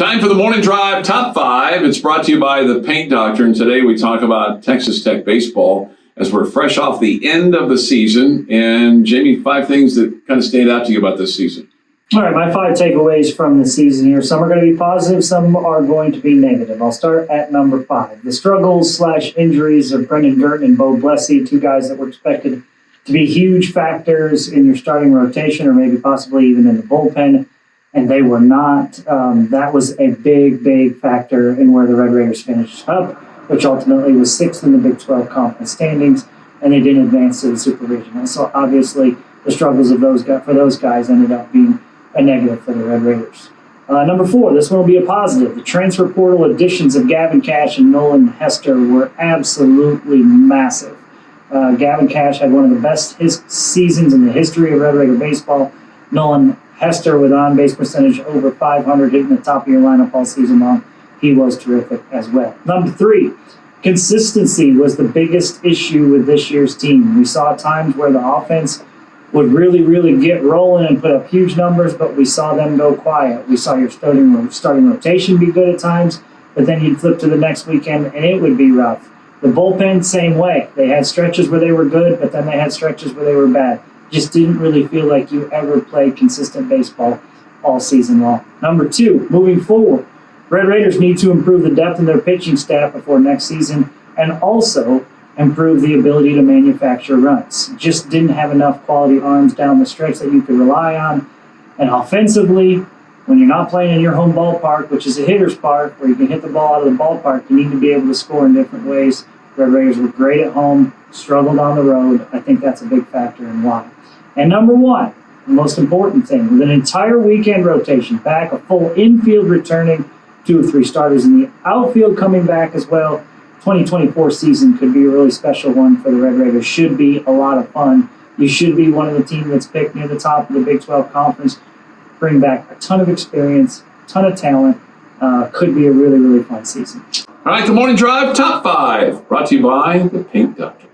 Time for the Morning Drive Top 5. It's brought to you by the Paint Doctor, and today we talk about Texas Tech baseball as we're fresh off the end of the season. And Jamie, 5 things that kind of stand out to you about this season. All right, my 5 takeaways from the season here. Some are going to be positive, some are going to be negative. I'll start at number 5. The struggles/injuries of Brendan Gurton and Bo Blessey, 2 guys that were expected to be huge factors in your starting rotation or maybe possibly even in the bullpen, and they were not. That was a big factor in where the Red Raiders finished up, which ultimately was 6th in the Big 12 conference standings, and they didn't advance to the Super Regional. So obviously the struggles of those guys ended up being a negative for the Red Raiders. Number 4, this one will be a positive. The transfer portal additions of Gavin Cash and Nolan Hester were absolutely massive. Gavin Cash had one of the best seasons in the history of Red Raider baseball. Nolan Hester with on-base percentage over 500, hitting the top of your lineup all season long. He was terrific as well. Number 3, consistency was the biggest issue with this year's team. We saw times where the offense would really get rolling and put up huge numbers, but we saw them go quiet. We saw your starting rotation be good at times, but then you'd flip to the next weekend and it would be rough. The bullpen, same way. They had stretches where they were good, but then they had stretches where they were bad. Just didn't really feel like you ever played consistent baseball all season long. Number 2, moving forward, Red Raiders need to improve the depth in their pitching staff before next season and also improve the ability to manufacture runs. Just didn't have enough quality arms down the stretch that you could rely on. And offensively, when you're not playing in your home ballpark, which is a hitter's park where you can hit the ball out of the ballpark, you need to be able to score in different ways. Red Raiders were great at home, struggled on the road. I think that's a big factor in why. And number 1, the most important thing, with an entire weekend rotation back, a full infield returning, 2 of 3 starters in the outfield coming back as well, 2024 season could be a really special one for the Red Raiders. Should be a lot of fun. You should be one of the teams that's picked near the top of the Big 12 conference. Bring back a ton of experience, a ton of talent. Could be a really fun season. All right, the Morning Drive Top 5, brought to you by the Paint Doctor.